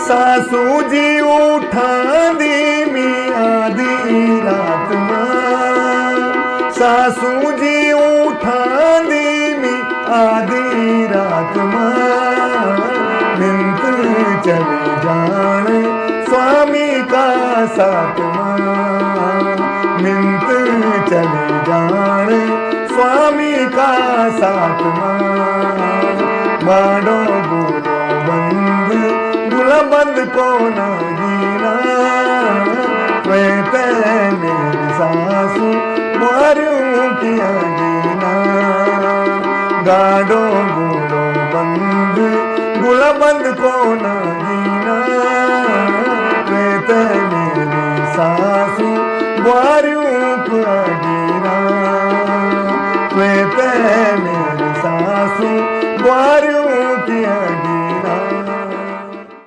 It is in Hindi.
सासूजी उठांदी मी आधी रात सासूजी उठांदी मी आधी रात मिंत चले जाने स्वामी का साथ मिंत चले जाने स्वामी का साथ बाड़ो गुलो बंद गुलबंद को न जीना कहते मेरी सासू मारूं किया जीना गाड़ो गुलो बंद गुलबंद को न जीना कहते